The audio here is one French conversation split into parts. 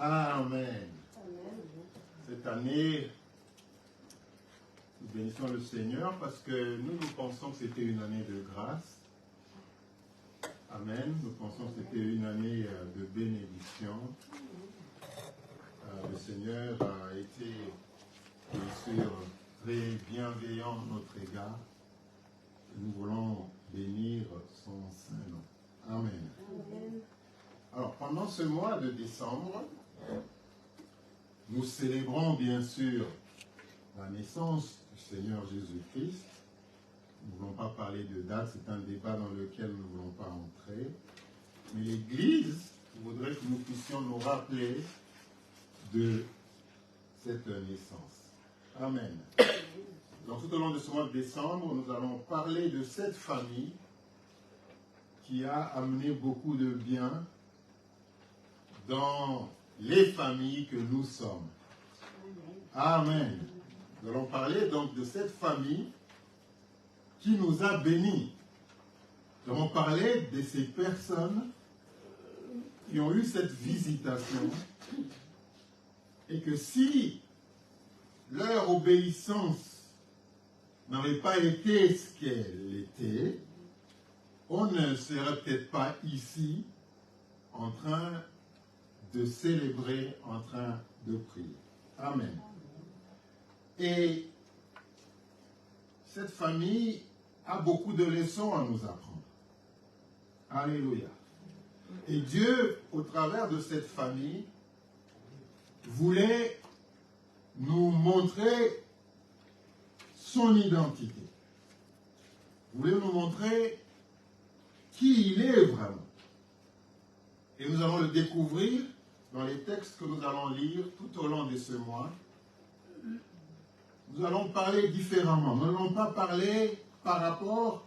Amen. Cette année, nous bénissons le Seigneur parce que nous pensons que c'était une année de grâce. Amen. Nous pensons que c'était une année de bénédiction. Le Seigneur a été, bien sûr, très bienveillant à notre égard. Nous voulons bénir son saint nom. Amen. Amen. Alors, pendant ce mois de décembre, nous célébrons bien sûr la naissance du Seigneur Jésus-Christ. Nous ne voulons pas parler de date, c'est un débat dans lequel nous ne voulons pas entrer. Mais l'Église voudrait que nous puissions nous rappeler de cette naissance. Amen. Donc tout au long de ce mois de décembre, nous allons parler de cette famille qui a amené beaucoup de bien dans les familles que nous sommes. Amen. Nous allons parler donc de cette famille qui nous a bénis. Nous allons parler de ces personnes qui ont eu cette visitation et que si leur obéissance n'avait pas été ce qu'elle était, on ne serait peut-être pas ici en train de célébrer, en train de prier. Amen. Et cette famille a beaucoup de leçons à nous apprendre. Alléluia. Et Dieu, au travers de cette famille, voulait nous montrer son identité. Voulait nous montrer qui il est vraiment. Et nous allons le découvrir dans les textes que nous allons lire tout au long de ce mois. Nous allons parler différemment. Nous n'allons pas parler par rapport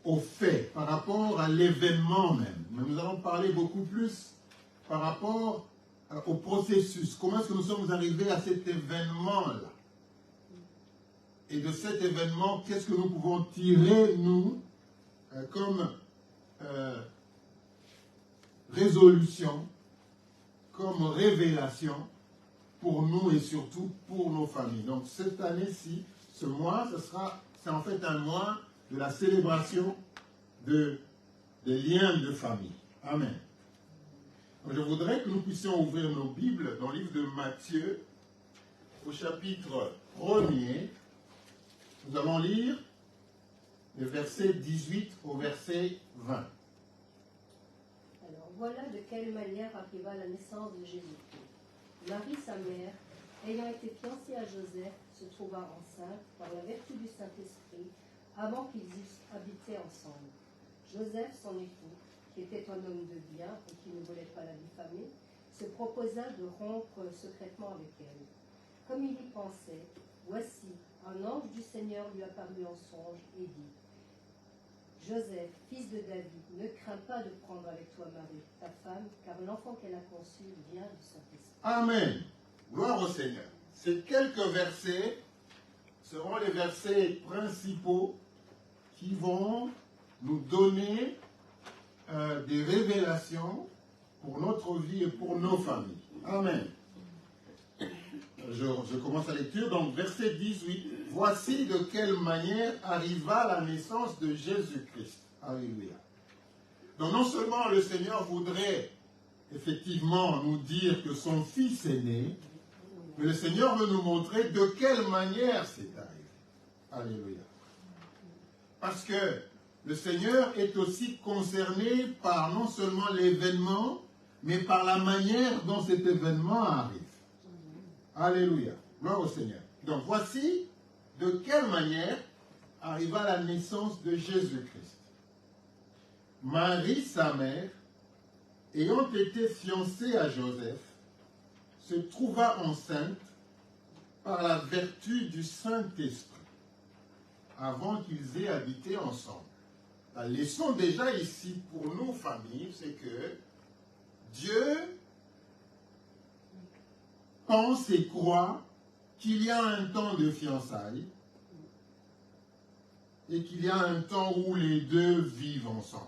aux faits, par rapport à l'événement même. Mais nous allons parler beaucoup plus par rapport au processus. Comment est-ce que nous sommes arrivés à cet événement-là? Et de cet événement, qu'est-ce que nous pouvons tirer, nous, comme résolution, comme révélation pour nous et surtout pour nos familles. Donc cette année-ci, ce mois, c'est en fait un mois de la célébration des liens de famille. Amen. Donc, je voudrais que nous puissions ouvrir nos Bibles dans le livre de Matthieu, au chapitre 1er. Nous allons lire le verset 18 au verset 20. Alors voilà de quelle manière arriva la naissance de Jésus-Christ. Marie, sa mère, ayant été fiancée à Joseph, se trouva enceinte par la vertu du Saint-Esprit avant qu'ils eussent habité ensemble. Joseph, son époux, qui était un homme de bien et qui ne voulait pas la diffamer, se proposa de rompre secrètement avec elle. Comme il y pensait, voici, un ange du Seigneur lui apparut en songe et dit : Joseph, fils de David, ne crains pas de prendre avec toi Marie, ta femme, car l'enfant qu'elle a conçu vient du Saint-Esprit. Amen. Gloire au Seigneur. Ces quelques versets seront les versets principaux qui vont nous donner des révélations pour notre vie et pour nos familles. Amen. Je commence la lecture. Donc, verset 18. Voici de quelle manière arriva la naissance de Jésus-Christ. Alléluia. Donc, non seulement le Seigneur voudrait effectivement nous dire que son Fils est né, mais le Seigneur veut nous montrer de quelle manière c'est arrivé. Alléluia. Parce que le Seigneur est aussi concerné par non seulement l'événement, mais par la manière dont cet événement arrive. Alléluia. Gloire au Seigneur. Donc voici de quelle manière arriva la naissance de Jésus-Christ. Marie, sa mère, ayant été fiancée à Joseph, se trouva enceinte par la vertu du Saint-Esprit, avant qu'ils aient habité ensemble. La leçon déjà ici pour nous, familles, c'est que Dieu pense et croit qu'il y a un temps de fiançailles et qu'il y a un temps où les deux vivent ensemble.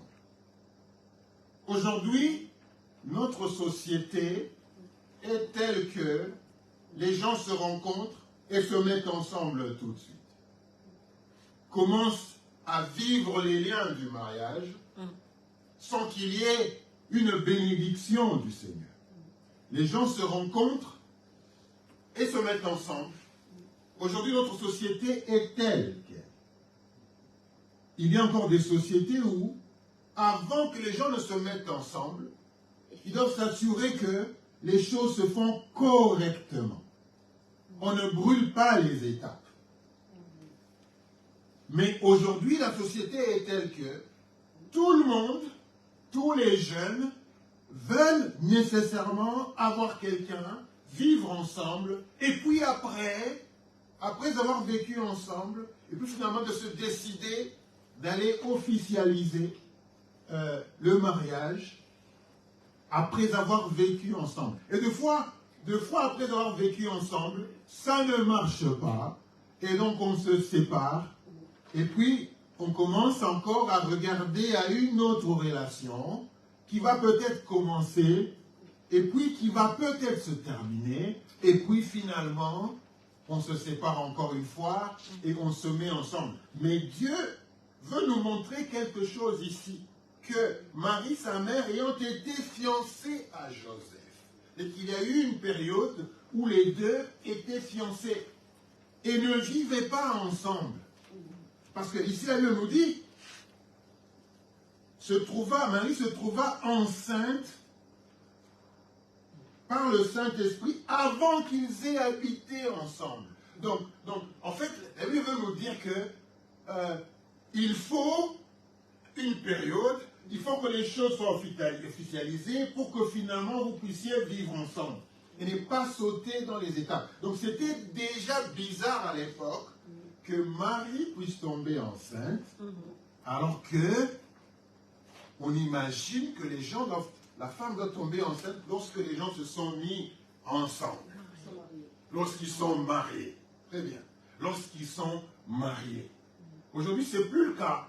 Aujourd'hui, notre société est telle que les gens se rencontrent et se mettent ensemble tout de suite. Commencent à vivre les liens du mariage sans qu'il y ait une bénédiction du Seigneur. Les gens se rencontrent et se mettent ensemble. Aujourd'hui, notre société est telle qu'elle. Il y a encore des sociétés où, avant que les gens ne se mettent ensemble, ils doivent s'assurer que les choses se font correctement. On ne brûle pas les étapes. Mais aujourd'hui, la société est telle que tout le monde, tous les jeunes, veulent nécessairement avoir quelqu'un, vivre ensemble, et puis après avoir vécu ensemble, et puis finalement de se décider d'aller officialiser le mariage après avoir vécu ensemble. Et deux fois après avoir vécu ensemble, ça ne marche pas, et donc on se sépare, et puis on commence encore à regarder à une autre relation qui va peut-être commencer, et puis qui va peut-être se terminer, et puis finalement, on se sépare encore une fois, et on se met ensemble. Mais Dieu veut nous montrer quelque chose ici, que Marie, sa mère, ayant été fiancée à Joseph, et qu'il y a eu une période où les deux étaient fiancés, et ne vivaient pas ensemble. Parce que ici, la Bible nous dit, Marie se trouva enceinte par le Saint-Esprit avant qu'ils aient habité ensemble. Donc, en fait, la Bible veut nous dire que il faut une période, il faut que les choses soient officialisées pour que finalement vous puissiez vivre ensemble et ne pas sauter dans les étapes. Donc c'était déjà bizarre à l'époque que Marie puisse tomber enceinte alors que on imagine que la femme doit tomber enceinte lorsque les gens se sont mis ensemble. Lorsqu'ils sont mariés. Très bien. Lorsqu'ils sont mariés. Aujourd'hui, ce n'est plus le cas.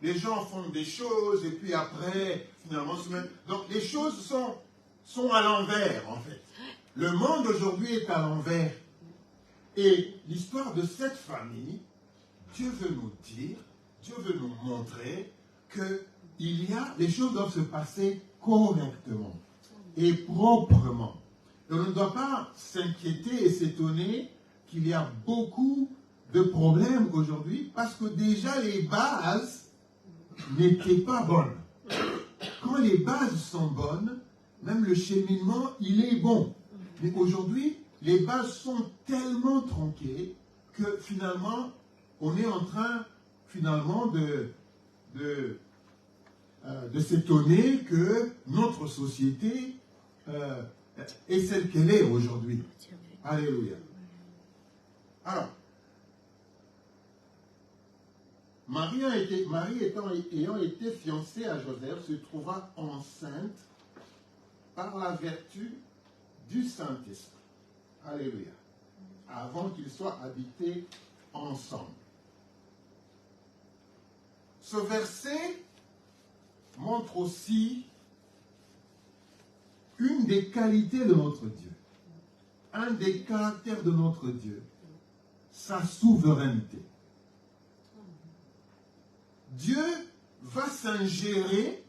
Les gens font des choses et puis après, finalement, se mettent... Donc, les choses sont à l'envers, en fait. Le monde aujourd'hui est à l'envers. Et l'histoire de cette famille, Dieu veut nous dire, Dieu veut nous montrer que les choses doivent se passer correctement et proprement. Et on ne doit pas s'inquiéter et s'étonner qu'il y a beaucoup de problèmes aujourd'hui parce que déjà les bases n'étaient pas bonnes. Quand les bases sont bonnes, même le cheminement, il est bon. Mais aujourd'hui, les bases sont tellement tronquées que finalement, on est en train finalement de s'étonner que notre société est celle qu'elle est aujourd'hui. Alléluia. Alors, Marie ayant été fiancée à Joseph se trouva enceinte par la vertu du Saint-Esprit. Alléluia. Avant qu'ils soient habités ensemble. Ce verset montre aussi une des qualités de notre Dieu, un des caractères de notre Dieu, sa souveraineté. Dieu va s'ingérer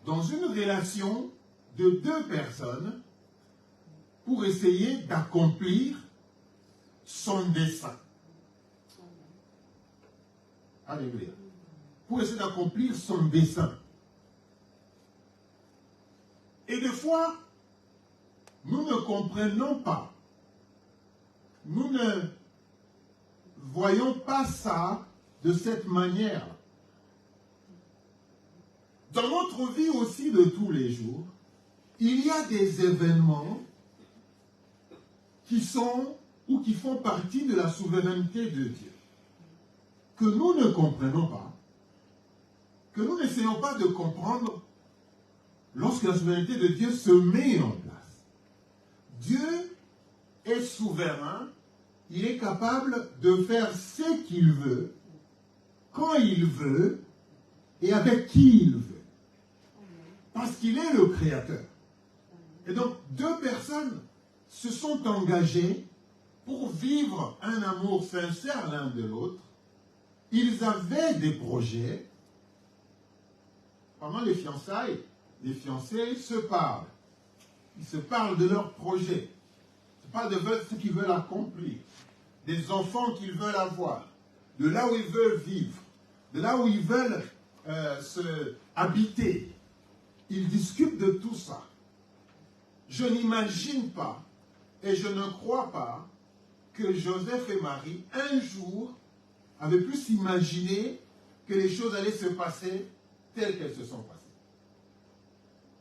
dans une relation de deux personnes pour essayer d'accomplir son dessein. Alléluia. Pour essayer d'accomplir son dessein. Et des fois, nous ne comprenons pas. Nous ne voyons pas ça de cette manière. Dans notre vie aussi de tous les jours, il y a des événements qui sont ou qui font partie de la souveraineté de Dieu, que nous ne comprenons pas, que nous n'essayons pas de comprendre lorsque la souveraineté de Dieu se met en place. Dieu est souverain, il est capable de faire ce qu'il veut, quand il veut et avec qui il veut. Parce qu'il est le Créateur. Et donc, deux personnes se sont engagées pour vivre un amour sincère l'un de l'autre. Ils avaient des projets. Pendant les fiançailles, les fiancés se parlent. Ils se parlent de leurs projets. Ils se parlent de ce qu'ils veulent accomplir, des enfants qu'ils veulent avoir, de là où ils veulent vivre, de là où ils veulent habiter. Ils discutent de tout ça. Je n'imagine pas et je ne crois pas que Joseph et Marie, un jour, avaient pu s'imaginer que les choses allaient se passer telles qu'elles se sont passées.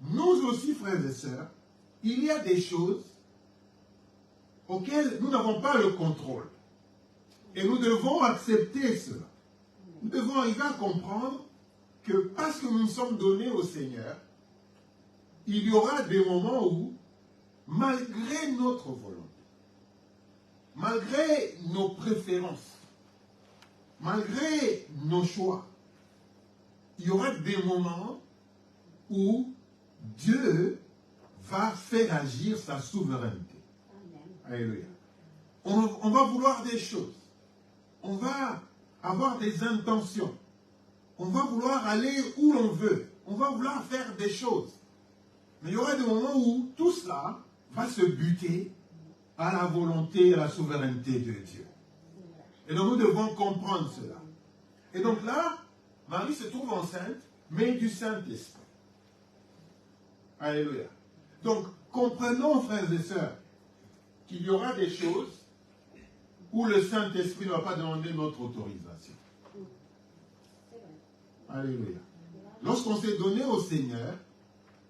Nous aussi, frères et sœurs, il y a des choses auxquelles nous n'avons pas le contrôle. Et nous devons accepter cela. Nous devons arriver à comprendre que parce que nous sommes donnés au Seigneur, il y aura des moments où, malgré notre volonté, malgré nos préférences, malgré nos choix, il y aura des moments où Dieu va faire agir sa souveraineté. Alléluia. On va vouloir des choses. On va avoir des intentions. On va vouloir aller où l'on veut. On va vouloir faire des choses. Mais il y aura des moments où tout cela va se buter à la volonté et à la souveraineté de Dieu. Et donc nous devons comprendre cela. Et donc là, Marie se trouve enceinte, mais du Saint-Esprit. Alléluia. Donc, comprenons, frères et sœurs, qu'il y aura des choses où le Saint-Esprit ne va pas demander notre autorisation. Alléluia. Lorsqu'on s'est donné au Seigneur,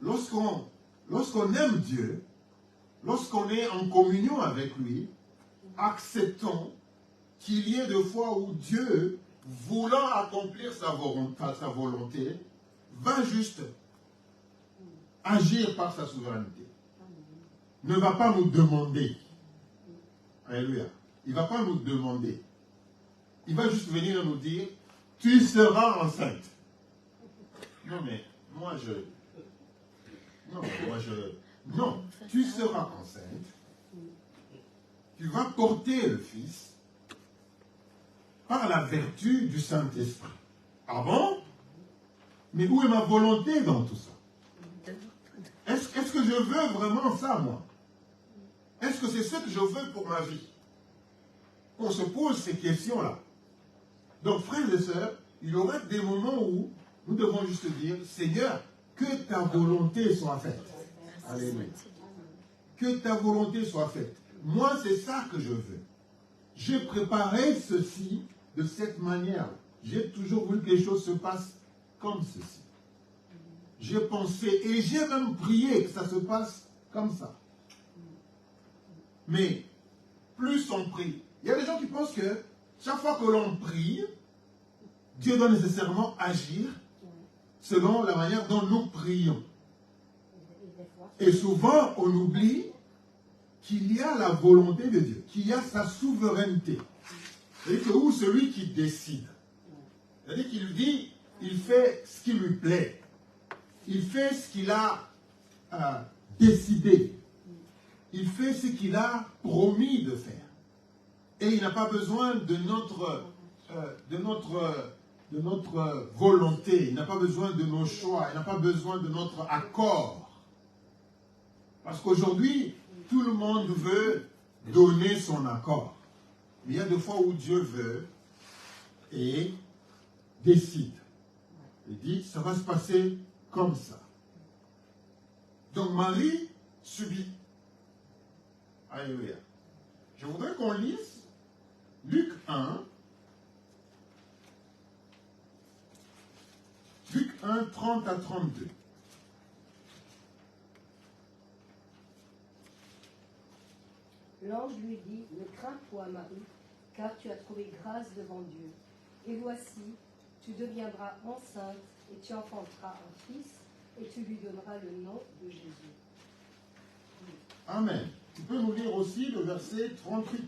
lorsqu'on aime Dieu, lorsqu'on est en communion avec lui, acceptons qu'il y ait des fois où Dieu, voulant accomplir sa volonté, va juste agir par sa souveraineté. Ne va pas nous demander. Alléluia. Il ne va pas nous demander. Il va juste venir nous dire, tu seras enceinte. Non, mais moi je... Non, tu seras enceinte. Tu vas porter le Fils par la vertu du Saint-Esprit. Ah bon? Mais où est ma volonté dans tout ça? Est-ce que je veux vraiment ça, moi? Est-ce que c'est ce que je veux pour ma vie? On se pose ces questions-là. Donc, frères et sœurs, il y aura des moments où nous devons juste dire, Seigneur, que ta volonté soit faite. Alléluia. Que ta volonté soit faite. Moi, c'est ça que je veux. J'ai préparé ceci de cette manière. J'ai toujours voulu que les choses se passent comme ceci. J'ai pensé et j'ai même prié que ça se passe comme ça. Mais plus on prie, il y a des gens qui pensent que chaque fois que l'on prie, Dieu doit nécessairement agir selon la manière dont nous prions. Et souvent, on oublie qu'il y a la volonté de Dieu, qu'il y a sa souveraineté. C'est-à-dire que où celui qui décide. C'est-à-dire qu'il dit, il fait ce qui lui plaît. Il fait ce qu'il a décidé. Il fait ce qu'il a promis de faire. Et il n'a pas besoin de notre volonté. Il n'a pas besoin de nos choix. Il n'a pas besoin de notre accord. Parce qu'aujourd'hui, tout le monde veut donner son accord. Mais il y a des fois où Dieu veut et décide. Il dit, ça va se passer comme ça. Donc Marie subit. Alléluia. Je voudrais qu'on lise Luc 1. Luc 1, 30 à 32. L'ange lui dit, ne crains point, Marie, car tu as trouvé grâce devant Dieu. Et voici, tu deviendras enceinte et tu enfanteras un fils et tu lui donneras le nom de Jésus. Amen. Tu peux nous lire aussi le verset 38.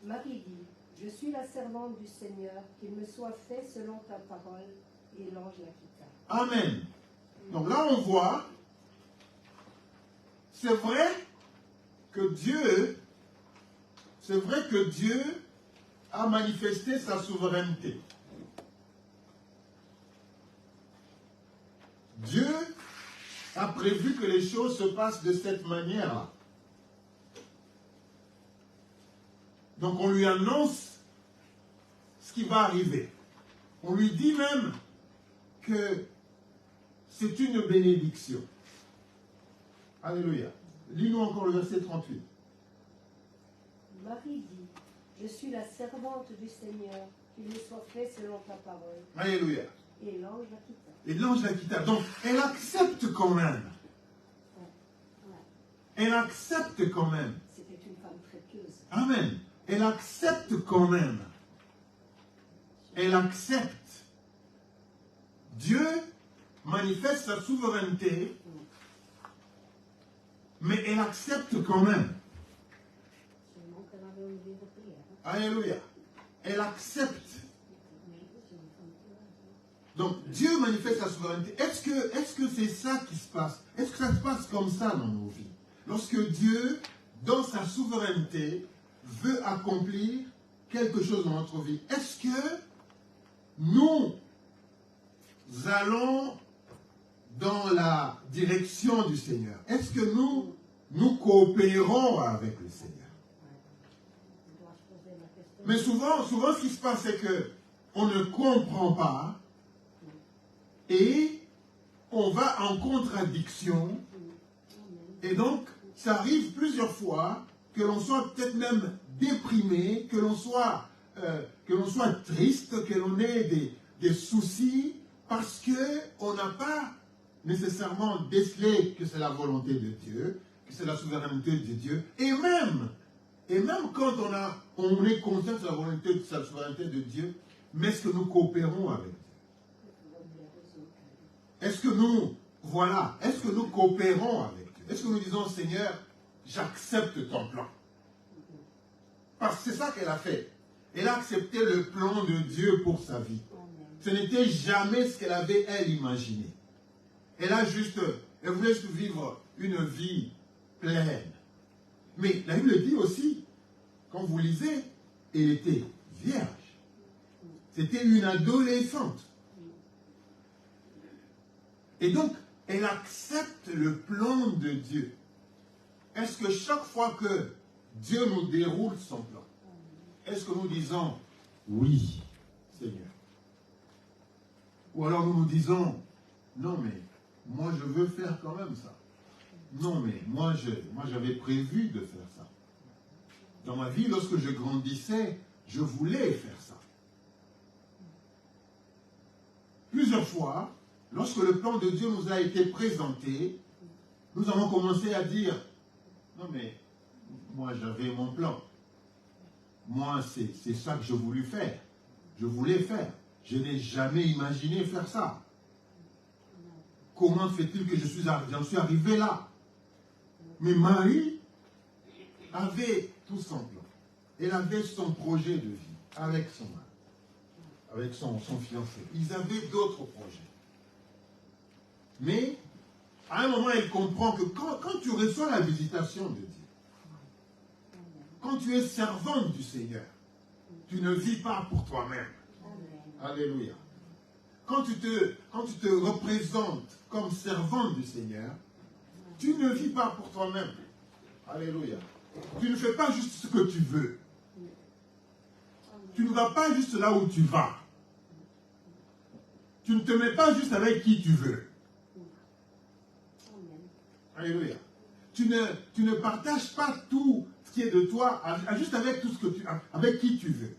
Marie dit, je suis la servante du Seigneur, qu'il me soit fait selon ta parole. Et l'ange la quitta. Amen. Donc là, on voit, c'est vrai que Dieu a manifesté sa souveraineté. Dieu a prévu que les choses se passent de cette manière-là. Donc on lui annonce ce qui va arriver. On lui dit même que c'est une bénédiction. Alléluia. Lis-nous encore le verset 38. Marie dit, je suis la servante du Seigneur, qu'il me soit fait selon ta parole. Alléluia. Et l'ange la quitta. Et l'ange la quitta. Donc, elle accepte quand même. Elle accepte quand même. C'était une femme très pieuse. Amen. Elle accepte quand même. Elle accepte. Dieu manifeste sa souveraineté, mais elle accepte quand même. Seulement qu'elle avait une vie de prière. Alléluia. Elle accepte. Donc, Dieu manifeste sa souveraineté. Est-ce que c'est ça qui se passe? Est-ce que ça se passe comme ça dans nos vies? Lorsque Dieu, dans sa souveraineté, veut accomplir quelque chose dans notre vie, est-ce que nous allons dans la direction du Seigneur? Est-ce que nous coopérons avec le Seigneur? Mais souvent, ce qui se passe, c'est qu'on ne comprend pas et on va en contradiction. Et donc, ça arrive plusieurs fois que l'on soit peut-être même déprimé, que l'on soit triste, que l'on ait des soucis, parce qu'on n'a pas nécessairement décelé que c'est la volonté de Dieu, que c'est la souveraineté de Dieu. Et même quand on est conscient de la volonté, de la souveraineté de Dieu, mais est-ce que nous coopérons avec Dieu? Est-ce que nous coopérons avec Dieu? Est-ce que nous disons, Seigneur, j'accepte ton plan? Parce que c'est ça qu'elle a fait. Elle a accepté le plan de Dieu pour sa vie. Ce n'était jamais ce qu'elle avait, elle, imaginé. Elle voulait juste vivre une vie pleine. Mais la Bible dit aussi, quand vous lisez, elle était vierge. C'était une adolescente. Et donc, elle accepte le plan de Dieu. Est-ce que chaque fois que Dieu nous déroule son plan, est-ce que nous disons oui, Seigneur? Ou alors nous disons non, mais moi je veux faire quand même ça. Non, mais moi j'avais prévu de faire ça. Dans ma vie, lorsque je grandissais, je voulais faire ça. Plusieurs fois, lorsque le plan de Dieu nous a été présenté, nous avons commencé à dire non, mais moi j'avais mon plan. Moi, c'est ça que je voulais faire. Je voulais faire. Je n'ai jamais imaginé faire ça. Comment fait-il que j'en suis arrivé là? Mais Marie avait tout son plan. Elle avait son projet de vie avec son mari, avec son fiancé. Ils avaient d'autres projets. Mais, à un moment, elle comprend que quand tu reçois la visitation de Dieu, quand tu es servante du Seigneur, tu ne vis pas pour toi-même. Alléluia. Quand tu te représentes comme servante du Seigneur, tu ne vis pas pour toi-même. Alléluia. Tu ne fais pas juste ce que tu veux. Tu ne vas pas juste là où tu vas. Tu ne te mets pas juste avec qui tu veux. Alléluia. Tu ne partages pas tout ce qui est de toi juste avec tout ce que avec qui tu veux.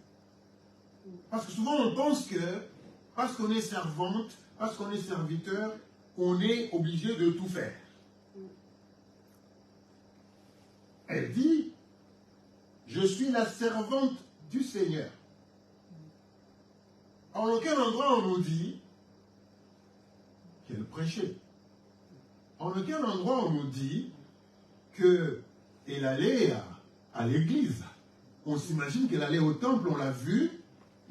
Parce que souvent on pense que parce qu'on est servante, parce qu'on est serviteur, on est obligé de tout faire. Elle dit, je suis la servante du Seigneur. En aucun endroit on nous dit qu'elle prêchait. En aucun endroit on nous dit qu'elle allait à l'église. On s'imagine qu'elle allait au temple, on l'a vu.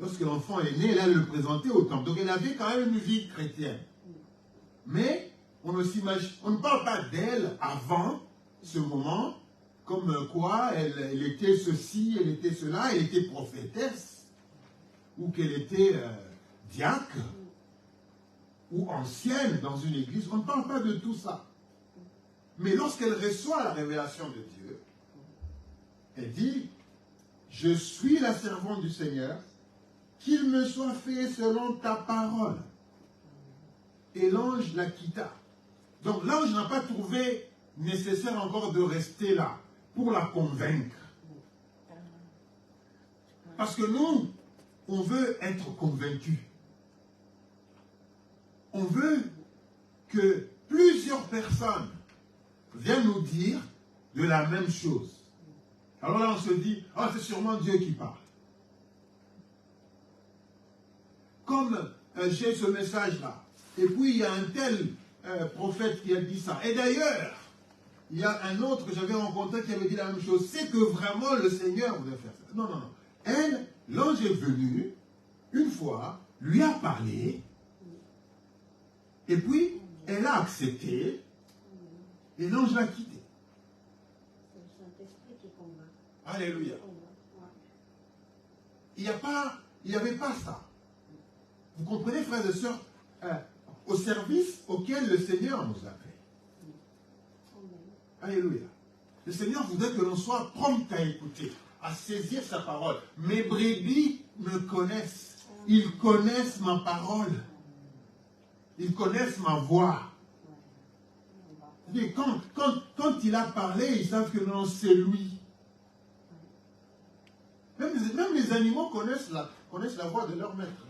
Lorsque l'enfant est né, elle allait le présenter au temple. Donc elle avait quand même une vie chrétienne. Mais On ne parle pas d'elle avant ce moment, comme quoi elle était ceci, elle était cela, elle était prophétesse, ou qu'elle était diacre, ou ancienne dans une église. On ne parle pas de tout ça. Mais lorsqu'elle reçoit la révélation de Dieu, elle dit, je suis la servante du Seigneur, qu'il me soit fait selon ta parole. Et l'ange la quitta. Donc l'ange n'a pas trouvé nécessaire encore de rester là pour la convaincre. Parce que nous, on veut être convaincus. On veut que plusieurs personnes viennent nous dire de la même chose. Alors là, on se dit, ah, c'est sûrement Dieu qui parle. Comme j'ai ce message-là, et puis il y a un tel prophète qui a dit ça. Et d'ailleurs, il y a un autre que j'avais rencontré qui avait dit la même chose. C'est que vraiment le Seigneur voulait faire ça. Non, non, non. Elle, l'ange est venu, une fois, lui a parlé, et puis elle a accepté, et l'ange l'a quitté. C'est le Saint-Esprit qui convainc. Alléluia. Il n'y avait pas ça. Vous comprenez, frères et sœurs, au service auquel le Seigneur nous a fait. Alléluia. Le Seigneur voudrait que l'on soit prompt à écouter, à saisir sa parole. Mes brebis me connaissent. Ils connaissent ma parole. Ils connaissent ma voix. Et quand il a parlé, ils savent que non, c'est lui. Même les animaux connaissent la voix de leur maître.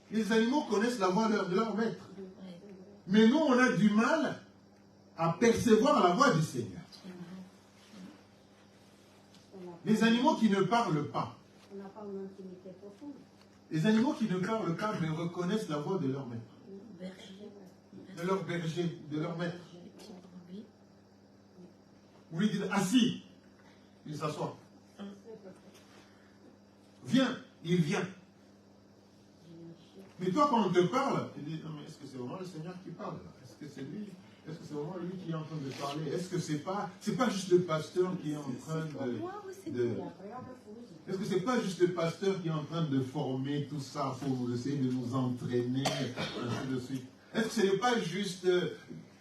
Les animaux connaissent la voix de leur maître. Mais nous, on a du mal à percevoir la voix du Seigneur. Les animaux qui ne parlent pas. On n'a pas une intimité profonde. Les animaux qui ne parlent pas, mais reconnaissent la voix de leur maître. De leur berger, de leur maître. Oui, il dit, assis. Il s'assoit. Viens, il vient. Mais toi, quand on te parle, tu dis, non, mais est-ce que c'est vraiment le Seigneur qui parle? Est-ce que c'est lui? Est-ce que c'est vraiment lui qui est en train de parler? Est-ce que c'est pas juste le pasteur qui est en train est-ce que c'est pas juste le pasteur qui est en train de former tout ça pour essayer de nous entraîner, ainsi de suite? Est-ce que ce n'est pas juste...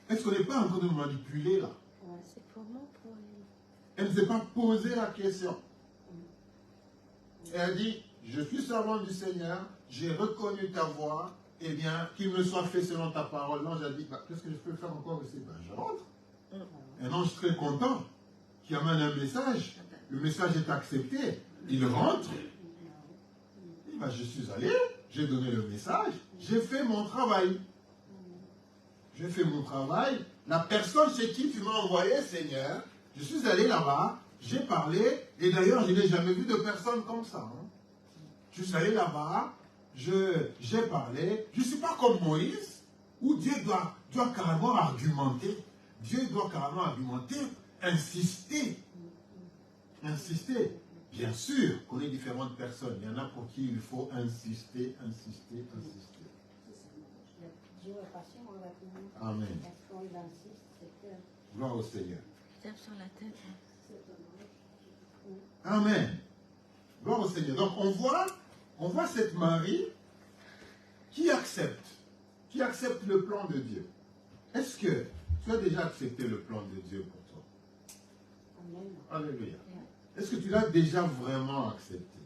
Est-ce qu'on n'est pas en train de nous manipuler là? C'est comment pour elle ne s'est pas posé la question. Elle a dit, je suis servante du Seigneur, j'ai reconnu ta voix, eh bien, qu'il me soit fait selon ta parole. L'ange a dit, bah, qu'est-ce que je peux faire encore ici? Ben, je rentre. Un ange très content, qui amène un message. Le message est accepté. Il rentre. Il dit, bah, je suis allé, j'ai donné le message, j'ai fait mon travail. J'ai fait mon travail. La personne chez qui tu m'as envoyé, Seigneur, je suis allé là-bas, j'ai parlé, et d'ailleurs, je n'ai jamais vu de personne comme ça. Hein. Je suis allé là-bas, j'ai parlé. Je ne suis pas comme Moïse, où Dieu doit carrément argumenter. Dieu doit carrément argumenter, insister. Insister. Bien sûr qu'on est différentes personnes. Il y en a pour qui il faut insister, insister, insister. Dieu est patient avec nous. Amen. Parce qu'on insiste, c'est clair. Gloire au Seigneur. Tape sur la tête. Amen. Gloire au Seigneur. Donc on voit cette Marie qui accepte le plan de Dieu. Est-ce que tu as déjà accepté le plan de Dieu pour toi? Amen. Alléluia. Est-ce que tu l'as déjà vraiment accepté?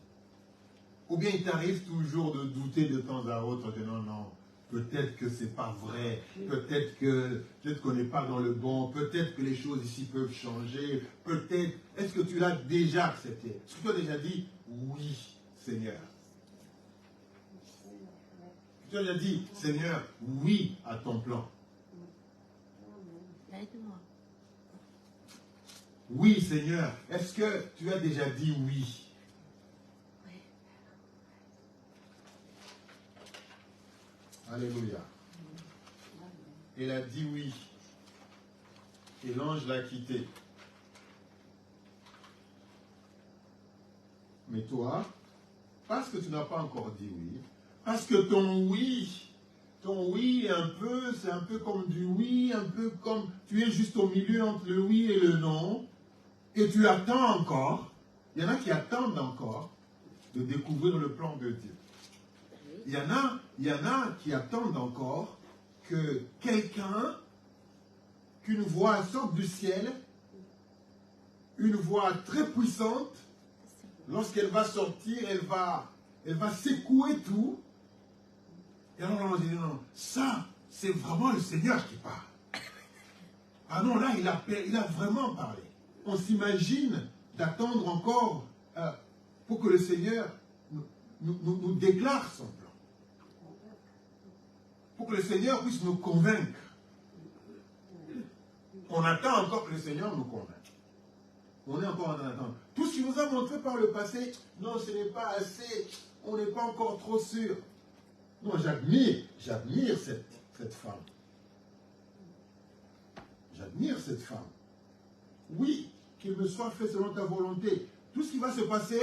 Ou bien il t'arrive toujours de douter de temps à autre, de non, peut-être que c'est pas vrai, peut-être que je ne te connais pas dans le bon, peut-être que les choses ici peuvent changer, peut-être. Est-ce que tu l'as déjà accepté? Est-ce que tu as déjà dit oui, Seigneur? Tu as déjà dit, Seigneur, oui à ton plan. Aide-moi. Oui, Seigneur. Est-ce que tu as déjà dit oui? Oui. Alléluia. Elle a dit oui. Et l'ange l'a quitté. Mais toi, parce que tu n'as pas encore dit oui, parce que ton oui ton oui un peu, c'est un peu comme du oui, un peu comme tu es juste au milieu entre le oui et le non, et tu attends encore. Il y en a qui attendent encore de découvrir le plan de Dieu. Il y en a qui attendent encore que quelqu'un, qu'une voix sorte du ciel, une voix très puissante, lorsqu'elle va sortir, elle va secouer tout. Et alors on dit non, ça, c'est vraiment le Seigneur qui parle. Ah non, là, il a vraiment parlé. On s'imagine d'attendre encore pour que le Seigneur nous déclare son plan. Pour que le Seigneur puisse nous convaincre. On attend encore que le Seigneur nous convainque. On est encore en train d'attendre. Tout ce qu'il nous a montré par le passé, non, ce n'est pas assez, on n'est pas encore trop sûr. Non, j'admire cette femme. J'admire cette femme. Oui, qu'il me soit fait selon ta volonté. Tout ce qui va se passer,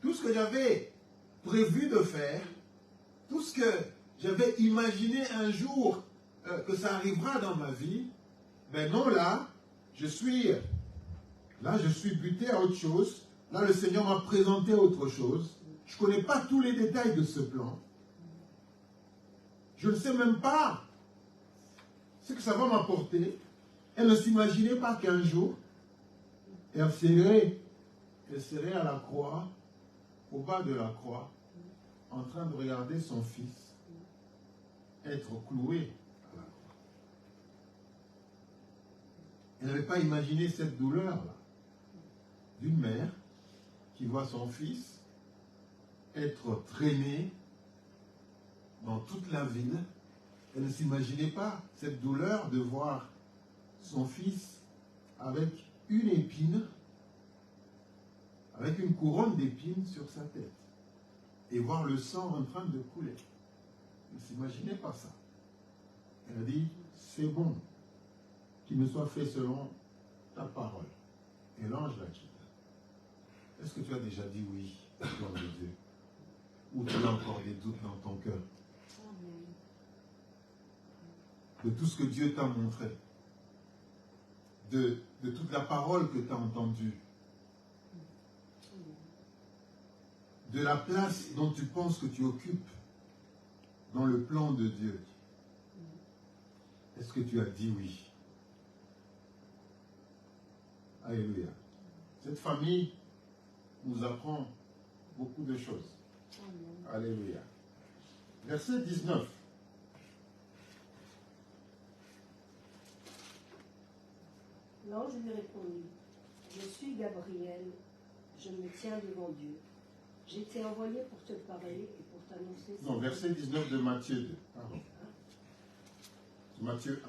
tout ce que j'avais prévu de faire, tout ce que j'avais imaginé un jour que ça arrivera dans ma vie, ben non, là, je suis buté à autre chose. Là, le Seigneur m'a présenté autre chose. Je ne connais pas tous les détails de ce plan. Je ne sais même pas ce que ça va m'apporter. Elle ne s'imaginait pas qu'un jour, elle serait à la croix, au bas de la croix, en train de regarder son fils être cloué à la croix. Elle n'avait pas imaginé cette douleur-là d'une mère qui voit son fils être traîné dans toute la ville. Elle ne s'imaginait pas cette douleur de voir son fils avec une épine, avec une couronne d'épines sur sa tête, et voir le sang en train de couler. Elle ne s'imaginait pas ça. Elle a dit, c'est bon, qu'il me soit fait selon ta parole. Et l'ange l'a quitte. Est-ce que tu as déjà dit oui au plan de Dieu? Ou tu as encore des doutes dans ton cœur? De tout ce que Dieu t'a montré, de toute la parole que tu as entendue, de la place dont tu penses que tu occupes dans le plan de Dieu. Est-ce que tu as dit oui? Alléluia. Cette famille nous apprend beaucoup de choses. Alléluia. Verset 19. L'ange lui répondit, « Je suis Gabriel, je me tiens devant Dieu. J'ai été envoyé pour te parler et pour t'annoncer... » Non, verset 19 de Matthieu 2. Pardon. Matthieu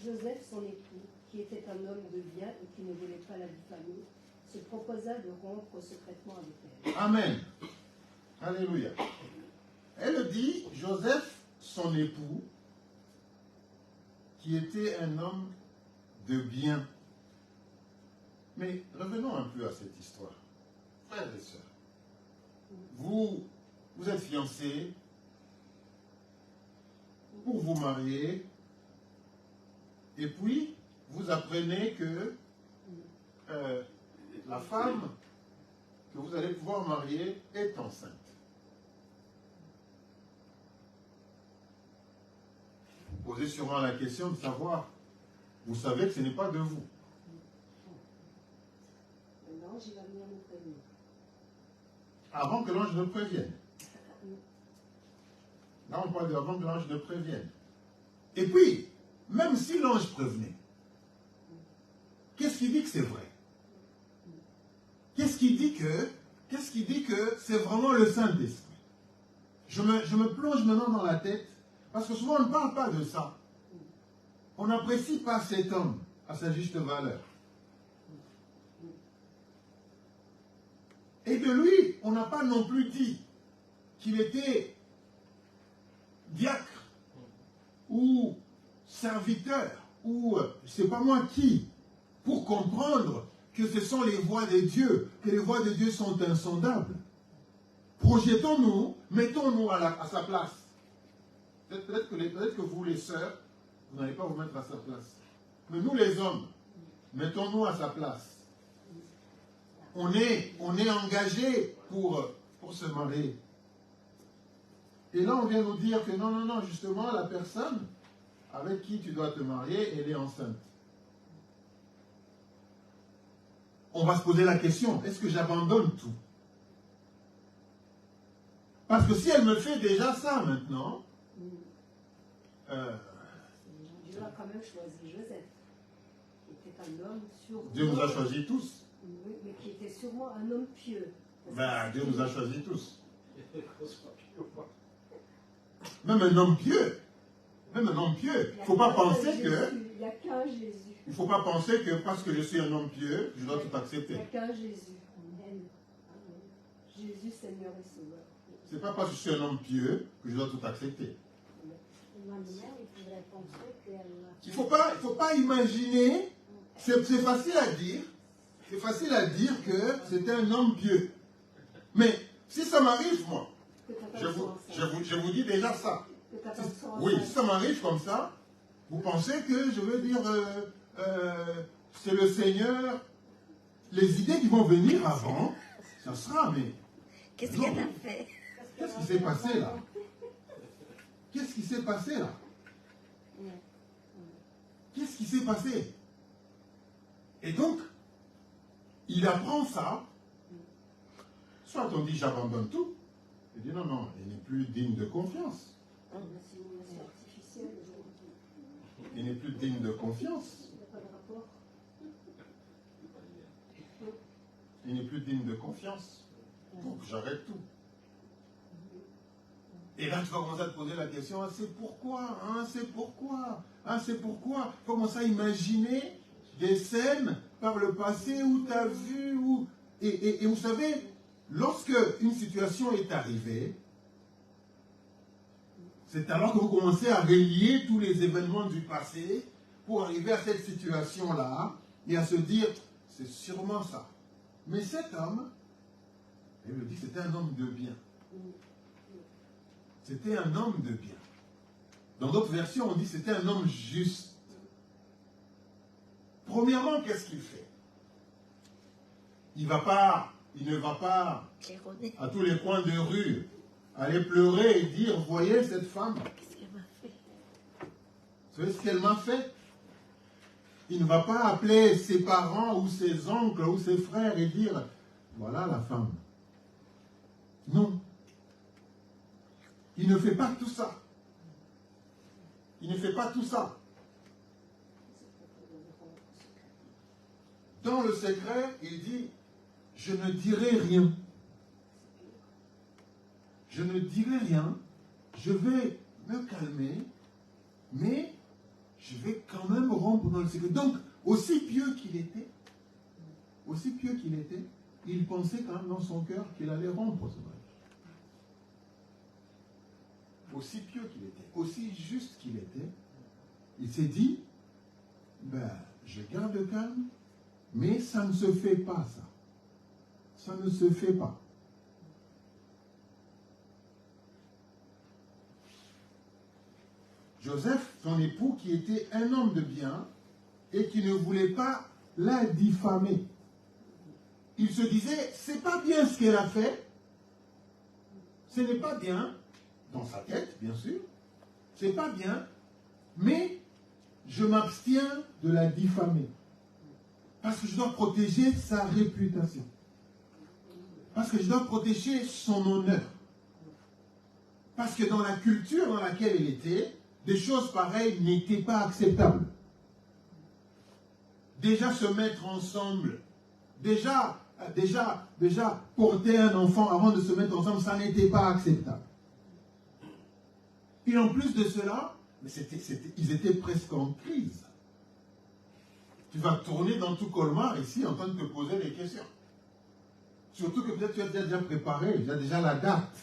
1. Joseph, son époux, qui était un homme de bien et qui ne voulait pas la diffamer, se proposa de rompre secrètement avec elle. Amen. Alléluia. Elle dit, Joseph, son époux, qui était un homme de bien. Mais revenons un peu à cette histoire. Frères et sœurs, vous êtes fiancés pour vous marier, et puis vous apprenez que la femme que vous allez pouvoir marier est enceinte. Vous posez sûrement la question de savoir, vous savez que ce n'est pas de vous. L'ange, il va venir nous prévenir. Avant que l'ange ne prévienne. Là, on parle de avant que l'ange ne prévienne. Et puis, même si l'ange prévenait, qu'est-ce qui dit que c'est vrai? Qu'est-ce qui dit que c'est vraiment le Saint-Esprit? Je me plonge maintenant dans la tête, parce que souvent on ne parle pas de ça. On n'apprécie pas cet homme à sa juste valeur. Et de lui, on n'a pas non plus dit qu'il était diacre ou serviteur ou je ne sais pas moi qui, pour comprendre que ce sont les voies de Dieu, que les voies de Dieu sont insondables. projetons-nous, mettons-nous à sa place. Peut-être que vous, les sœurs, vous n'allez pas vous mettre à sa place. Mais nous, les hommes, mettons-nous à sa place. On est engagés pour se marier. Et là, on vient nous dire que non, justement, la personne avec qui tu dois te marier, elle est enceinte. On va se poser la question, est-ce que j'abandonne tout? Parce que si elle me fait déjà ça maintenant, Dieu a quand même choisi Joseph, qui était un homme sûrement... Dieu nous a choisis tous. Oui, mais qui était sûrement un homme pieux. Dieu nous a choisis tous. Même un homme pieux. Il ne faut pas penser que... Il n'y a qu'un Jésus. Il ne faut pas penser que parce que je suis un homme pieux, je dois tout accepter. Il n'y a qu'un Jésus. Amen. Jésus, Seigneur et Sauveur. Ce n'est pas parce que je suis un homme pieux que je dois tout accepter. Emmanuel, il faudrait penser qu'elle... Il ne faut pas imaginer, c'est facile à dire, que c'était un homme pieux. Mais si ça m'arrive, moi, je vous dis déjà ça. Oui, si ça m'arrive comme ça, vous pensez que je veux dire, c'est le Seigneur, les idées qui vont venir avant, ça sera, mais... Qu'est-ce qu'elle a fait? Qu'est-ce qui s'est passé là? Qu'est-ce qui s'est passé là? Qu'est-ce qui s'est passé? Et donc, il apprend ça. Soit on dit j'abandonne tout. Il dit non, il n'est plus digne de confiance. Il n'est plus digne de confiance. Il n'est plus digne de confiance. Donc j'arrête tout. Et là, tu vas commencer à te poser la question, c'est pourquoi, c'est pourquoi. Commence à imaginer des scènes par le passé où tu as vu, et vous savez, lorsque une situation est arrivée, c'est alors que vous commencez à relier tous les événements du passé pour arriver à cette situation-là et à se dire, c'est sûrement ça. Mais cet homme, il me dit que c'était un homme de bien. C'était un homme de bien. Dans d'autres versions, on dit que c'était un homme juste. Premièrement, qu'est-ce qu'il fait? Il ne va pas à tous les coins de rue aller pleurer et dire, voyez cette femme. Qu'est-ce qu'elle m'a fait? Vous savez ce qu'elle m'a fait? Il ne va pas appeler ses parents ou ses oncles ou ses frères et dire, voilà la femme. Non. Il ne fait pas tout ça. Il ne fait pas tout ça. Dans le secret, il dit, je ne dirai rien. Je ne dirai rien. Je vais me calmer, mais je vais quand même rompre dans le secret. Donc, aussi pieux qu'il était, il pensait quand même dans son cœur qu'il allait rompre ce mariage. Aussi pieux qu'il était, aussi juste qu'il était, il s'est dit, je garde le calme, mais ça ne se fait pas, ça. Ça ne se fait pas. Joseph, son époux, qui était un homme de bien et qui ne voulait pas la diffamer. Il se disait, c'est pas bien ce qu'elle a fait, ce n'est pas bien, dans sa tête, bien sûr, c'est pas bien, mais je m'abstiens de la diffamer. Parce que je dois protéger sa réputation. Parce que je dois protéger son honneur. Parce que dans la culture dans laquelle elle était, des choses pareilles n'étaient pas acceptables. Déjà se mettre ensemble, déjà porter un enfant avant de se mettre ensemble, ça n'était pas acceptable. Et en plus de cela, ils étaient presque en crise. Tu vas tourner dans tout Colmar ici en train de te poser des questions. Surtout que peut-être tu as déjà préparé, il y a déjà la date.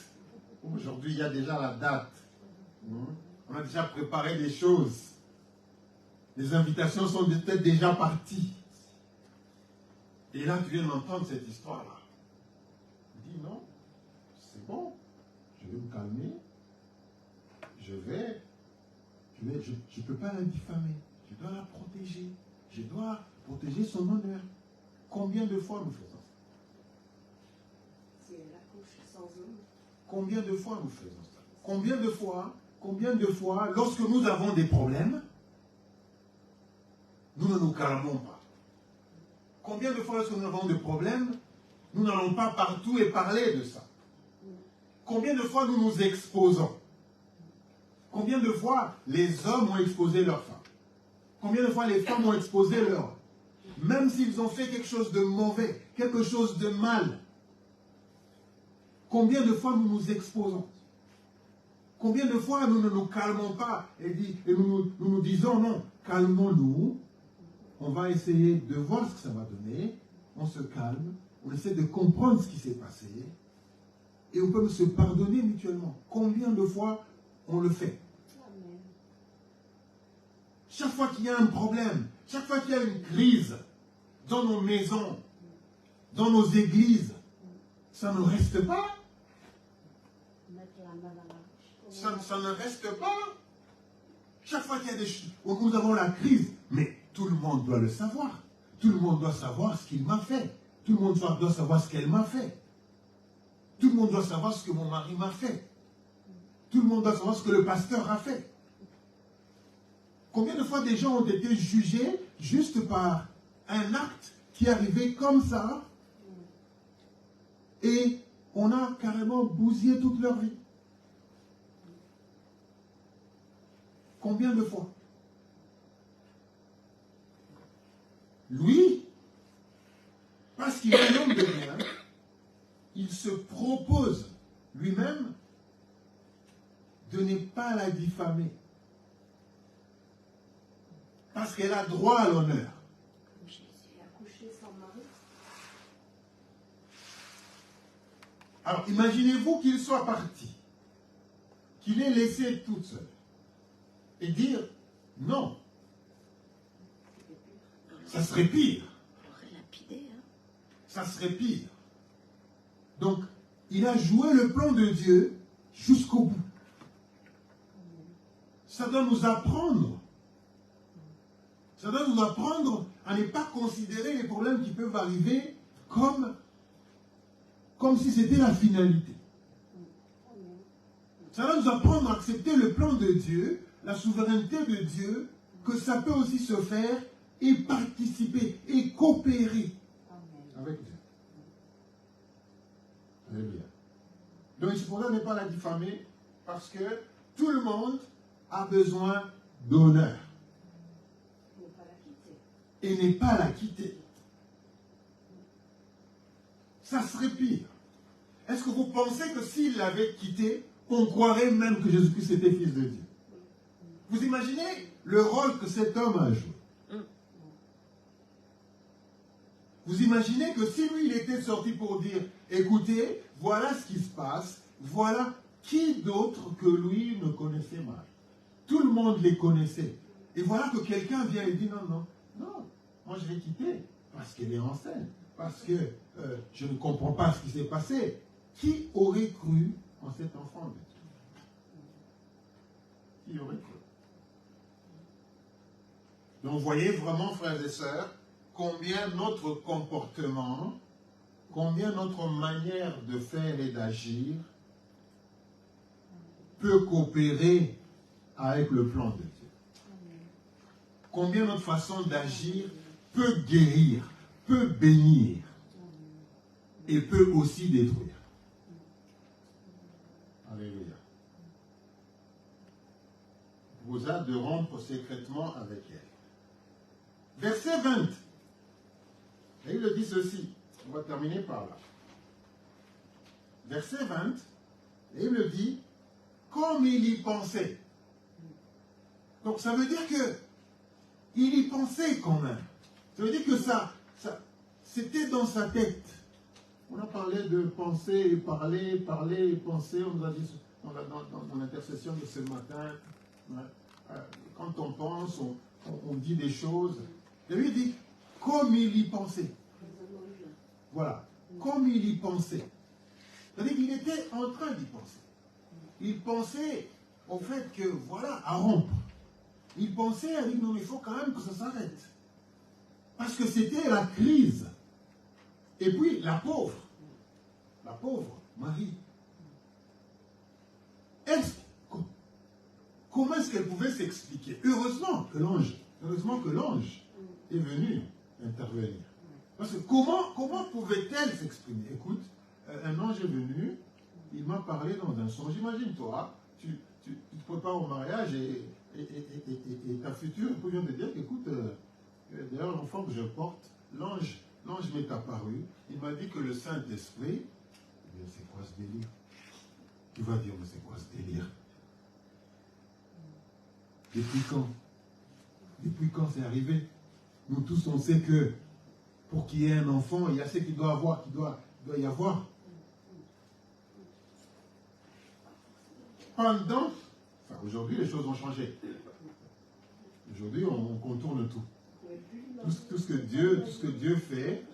Aujourd'hui, il y a déjà la date. On a déjà préparé des choses. Les invitations sont peut-être déjà parties. Et là, tu viens d'entendre cette histoire-là. Il dit non, c'est c'est bon, je vais me calmer, je ne peux pas la diffamer, je dois la protéger, je dois protéger son honneur. Combien de fois nous faisons ça? Si elle accouche sans homme. Combien de fois nous faisons ça? Combien de fois, lorsque nous avons des problèmes, nous ne nous calmons pas? Combien de fois, lorsque nous avons des problèmes, nous n'allons pas partout et parler de ça? Combien de fois nous nous exposons? Combien de fois les hommes ont exposé leurs femmes? Combien de fois les femmes ont exposé leurs hommes? Même s'ils ont fait quelque chose de mauvais, quelque chose de mal. Combien de fois nous nous exposons? Combien de fois nous ne nous calmons pas et nous disons non, calmons-nous, on va essayer de voir ce que ça va donner, on se calme, on essaie de comprendre ce qui s'est passé et on peut se pardonner mutuellement. Combien de fois on le fait? Amen. Chaque fois qu'il y a un problème, chaque fois qu'il y a une crise dans nos maisons, dans nos églises, ça ne reste pas. Mettre la main dans la bouche. Ça ne reste pas. Chaque fois qu'il y a des choses, nous avons la crise, mais tout le monde doit le savoir. Tout le monde doit savoir ce qu'il m'a fait. Tout le monde doit savoir ce qu'elle m'a fait. Tout le monde doit savoir ce que mon mari m'a fait. Tout le monde doit savoir ce que le pasteur a fait. Combien de fois des gens ont été jugés juste par un acte qui est arrivé comme ça et on a carrément bousillé toute leur vie? Combien de fois? Lui, parce qu'il est un homme de bien, il se propose lui-même de ne pas la diffamer. Parce qu'elle a droit à l'honneur. Elle a accouché sans mari. Alors imaginez-vous qu'il soit parti, qu'il ait laissé toute seule et dire non. Ça serait pire. On aurait lapidé, hein. Ça serait pire. Donc, il a joué le plan de Dieu jusqu'au bout. Ça doit nous apprendre. Ça doit nous apprendre à ne pas considérer les problèmes qui peuvent arriver comme si c'était la finalité. Ça doit nous apprendre à accepter le plan de Dieu, la souveraineté de Dieu, que ça peut aussi se faire et participer et coopérer avec Dieu. Alléluia. Donc, c'est pour ça ne pas la diffamer, parce que tout le monde a besoin d'honneur. Ne pas la quitter. Et n'est pas la quitter. Ça serait pire. Est-ce que vous pensez que s'il l'avait quitté, on croirait même que Jésus-Christ était fils de Dieu? Vous imaginez le rôle que cet homme a joué? Vous imaginez que si lui, il était sorti pour dire, écoutez, voilà ce qui se passe, voilà qui d'autre que lui ne connaissait mal. Tout le monde les connaissait. Et voilà que quelqu'un vient et dit, non, moi je vais quitter, parce qu'elle est enceinte, parce que je ne comprends pas ce qui s'est passé. Qui aurait cru en cet enfant de Dieu? Qui aurait cru? Donc, vous voyez vraiment, frères et sœurs, combien notre comportement, combien notre manière de faire et d'agir peut coopérer avec le plan de Dieu. Combien notre façon d'agir peut guérir, peut bénir et peut aussi détruire. Alléluia. Vous a de rompre secrètement avec elle. Verset 20. Et il le dit ceci. On va terminer par là. Verset 20. Et il le dit, comme il y pensait. Donc ça veut dire que il y pensait quand même. Ça veut dire que ça c'était dans sa tête. On a parlé de penser et parler et penser. On nous a dit dans l'intercession de ce matin, quand on pense, on dit des choses. Et lui dit, comme il y pensait. Voilà, comme il y pensait. C'est-à-dire qu'il était en train d'y penser. Il pensait au fait que, voilà, à rompre. Il pensait à dire, non, il faut quand même que ça s'arrête. Parce que c'était la crise. Et puis, la pauvre Marie, comment est-ce qu'elle pouvait s'expliquer? Heureusement que l'ange est venu intervenir. Parce que comment pouvait-elle s'exprimer? Écoute, un ange est venu, il m'a parlé dans un songe. Imagine-toi, tu te prépares au mariage et ta future épouse vient te dire qu'écoute, d'ailleurs l'enfant que je porte, l'ange m'est apparu, il m'a dit que le Saint-Esprit, mais c'est quoi ce délire? Tu vas dire, mais c'est quoi ce délire? Depuis quand c'est arrivé? Nous tous on sait que pour qu'il y ait un enfant, il y a ce qu'il doit avoir, doit y avoir. Aujourd'hui, les choses ont changé. Aujourd'hui, on contourne tout. Tout ce que Dieu fait,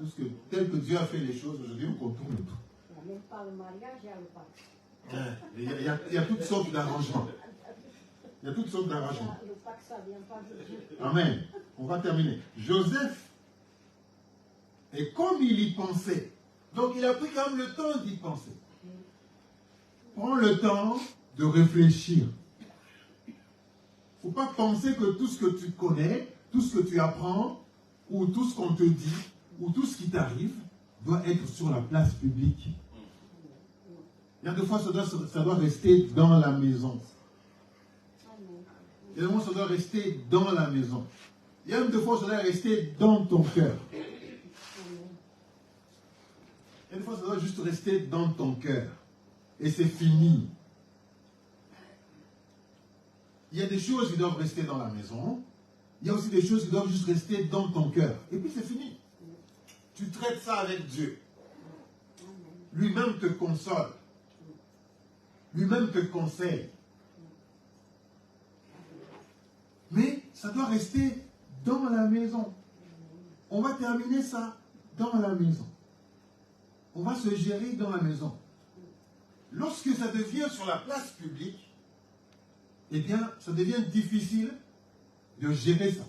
tel que Dieu a fait les choses, aujourd'hui, on contourne tout. Même pas le mariage, il y a le pacte. Il y a toutes sortes d'arrangements. Il y a toutes sortes d'arrangements. Le pacte, ça vient pas de Dieu. Amen. On va terminer. Joseph, et comme il y pensait, donc il a pris quand même le temps d'y penser. Prends le temps de réfléchir. Il ne faut pas penser que tout ce que tu connais, tout ce que tu apprends, ou tout ce qu'on te dit, ou tout ce qui t'arrive, doit être sur la place publique. Il y a des fois, ça doit rester dans la maison. Il y a des fois, ça doit rester dans la maison. Il y a des fois, ça doit rester dans ton cœur. Il y a des fois, ça doit juste rester dans ton cœur. Et c'est fini. Il y a des choses qui doivent rester dans la maison. Il y a aussi des choses qui doivent juste rester dans ton cœur. Et puis c'est fini. Tu traites ça avec Dieu. Lui-même te console. Lui-même te conseille. Mais ça doit rester dans la maison. On va terminer ça dans la maison. On va se gérer dans la maison. Lorsque ça devient sur la place publique, eh bien, ça devient difficile de gérer ça.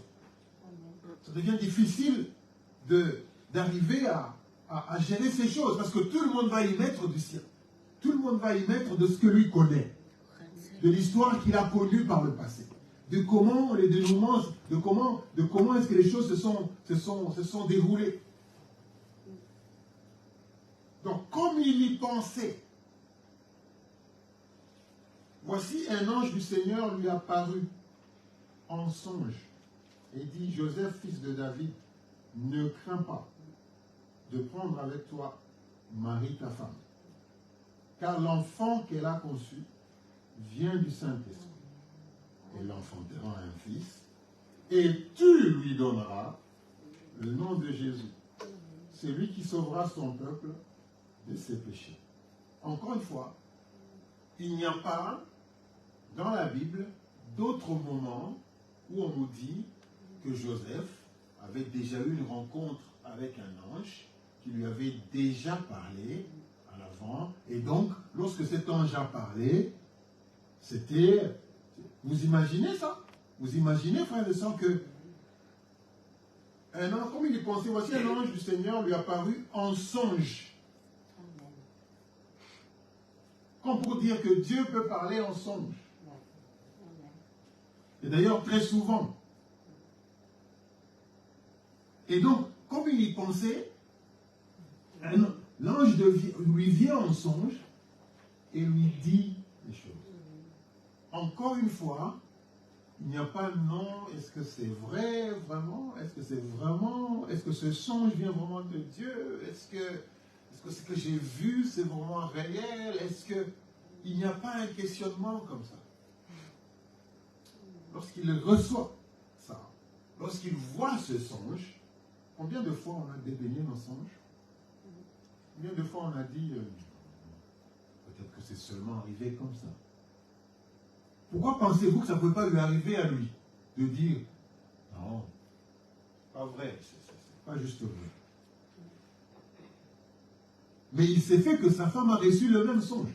Ça devient difficile d'arriver à gérer ces choses, parce que tout le monde va y mettre du sien. Tout le monde va y mettre de ce que lui connaît, de l'histoire qu'il a connue par le passé, de comment les dénouements, de comment est-ce que les choses se sont déroulées. Donc, comme il y pensait, voici un ange du Seigneur lui apparut en songe et dit, Joseph, fils de David, ne crains pas de prendre avec toi Marie, ta femme, car l'enfant qu'elle a conçu vient du Saint-Esprit. Elle enfantera un fils, et tu lui donneras le nom de Jésus. C'est lui qui sauvera son peuple de ses péchés. Encore une fois, il n'y a pas dans la Bible d'autres moments où on nous dit que Joseph avait déjà eu une rencontre avec un ange qui lui avait déjà parlé à l'avant. Et donc, lorsque cet ange a parlé, c'était... Vous imaginez ça? Vous imaginez, frères et sœurs, que un ange, comme il y pensait, voici un ange du Seigneur lui apparut en songe. Comme pour dire que Dieu peut parler en songe. Et d'ailleurs, très souvent. Et donc, comme il y pensait, l'ange lui vient en songe et lui dit les choses. Encore une fois, il n'y a pas non, est-ce que c'est vrai vraiment? Est-ce que c'est vraiment? Est-ce que ce songe vient vraiment de Dieu? Est-ce que ce que j'ai vu, c'est vraiment réel? Est-ce que il n'y a pas un questionnement comme ça? Lorsqu'il reçoit ça, lorsqu'il voit ce songe, combien de fois on a dédaigné nos songes? Combien de fois on a dit, peut-être que c'est seulement arrivé comme ça? Pourquoi pensez-vous que ça ne peut pas lui arriver à lui de dire, non, pas vrai, c'est pas juste vrai. Mais il s'est fait que sa femme a reçu le même songe.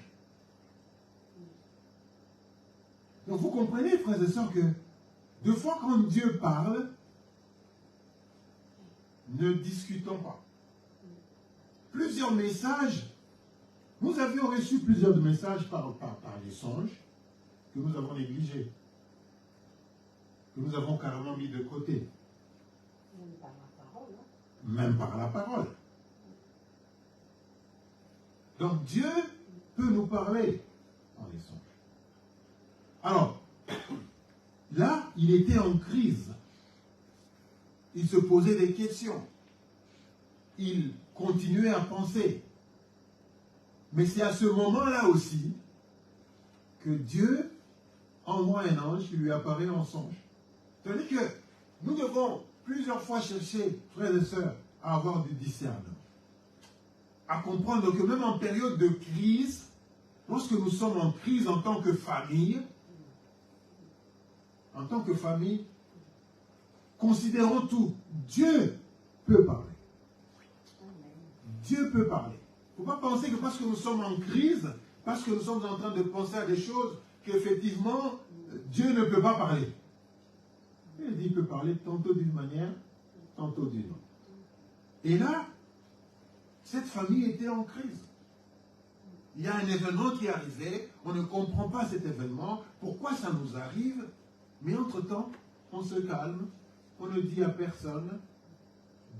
Donc vous comprenez, frères et sœurs, que deux fois quand Dieu parle, ne discutons pas. Plusieurs messages, nous avions reçu plusieurs messages par les songes que nous avons négligés, que nous avons carrément mis de côté. Même par la parole. Hein. Même par la parole. Donc Dieu peut nous parler dans les songes. Alors, là, il était en crise. Il se posait des questions. Il continuait à penser. Mais c'est à ce moment-là aussi que Dieu envoie un ange qui lui apparaît en songe. C'est-à-dire que nous devons plusieurs fois chercher, frères et sœurs, à avoir du discernement. À comprendre que même en période de crise, lorsque nous sommes en crise en tant que famille, considérons tout. Dieu peut parler. Dieu peut parler. Il ne faut pas penser que parce que nous sommes en crise, parce que nous sommes en train de penser à des choses, qu'effectivement, Dieu ne peut pas parler. Il dit qu'il peut parler tantôt d'une manière, tantôt d'une autre. Et là, cette famille était en crise. Il y a un événement qui est arrivé, on ne comprend pas cet événement, pourquoi ça nous arrive, mais entre-temps, on se calme, on ne dit à personne,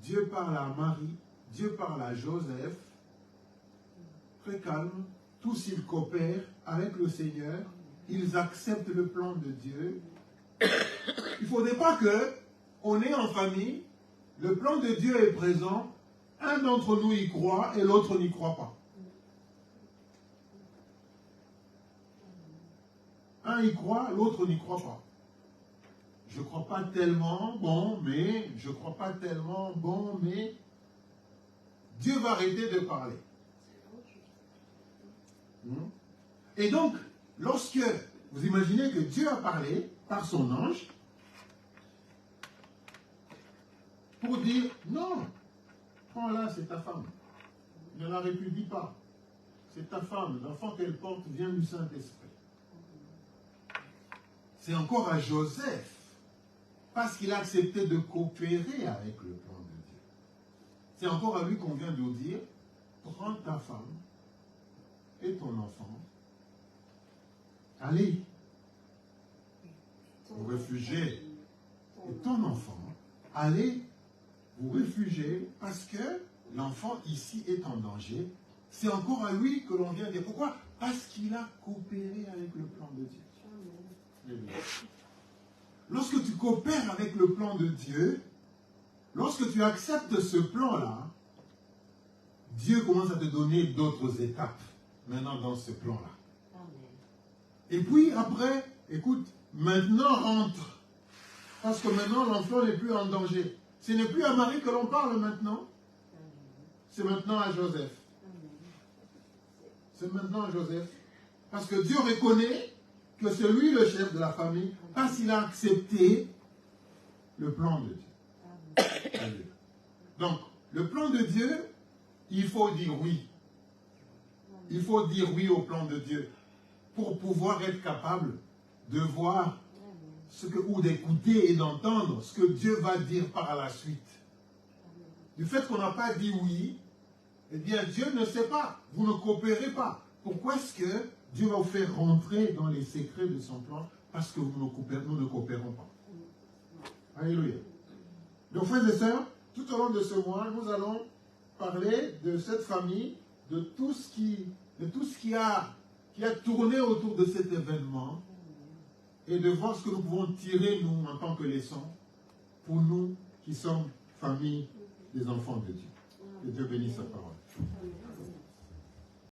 Dieu parle à Marie, Dieu parle à Joseph, très calme, tous ils coopèrent avec le Seigneur, ils acceptent le plan de Dieu. Il ne faudrait pas qu'on est en famille, le plan de Dieu est présent, un d'entre nous y croit et l'autre n'y croit pas. Un y croit, l'autre n'y croit pas. Je ne crois pas tellement, bon, mais, je ne crois pas tellement, bon, mais, Dieu va arrêter de parler. Et donc, lorsque vous imaginez que Dieu a parlé par son ange, pour dire, non, prends-la, c'est ta femme. Ne la répudie pas. C'est ta femme, l'enfant qu'elle porte vient du Saint-Esprit. C'est encore à Joseph, parce qu'il a accepté de coopérer avec le plan de Dieu. C'est encore à lui qu'on vient de dire, prends ta femme et ton enfant, allez, vous réfugiez, et ton enfant, allez, vous réfugier, parce que l'enfant ici est en danger. C'est encore à lui que l'on vient dire. Pourquoi? Parce qu'il a coopéré avec le plan de Dieu. Lorsque tu coopères avec le plan de Dieu, lorsque tu acceptes ce plan-là, Dieu commence à te donner d'autres étapes maintenant dans ce plan-là. Et puis après, écoute, maintenant rentre. Parce que maintenant l'enfant n'est plus en danger. Ce n'est plus à Marie que l'on parle maintenant. C'est maintenant à Joseph. C'est maintenant à Joseph. Parce que Dieu reconnaît que c'est lui le chef de la famille, parce qu'il a accepté le plan de Dieu. Donc, le plan de Dieu, il faut dire oui. Il faut dire oui au plan de Dieu pour pouvoir être capable de voir ce que, ou d'écouter et d'entendre ce que Dieu va dire par la suite. Du fait qu'on n'a pas dit oui, eh bien Dieu ne sait pas, vous ne coopérez pas. Pourquoi est-ce que Dieu va vous faire rentrer dans les secrets de son plan? Parce que nous ne coopérons pas. Alléluia. Donc frères et sœurs, tout au long de ce mois, nous allons parler de cette famille, de tout ce qui a tourné autour de cet événement, et de voir ce que nous pouvons tirer, nous, en tant que leçon, pour nous qui sommes famille des enfants de Dieu. Que Dieu bénisse sa parole.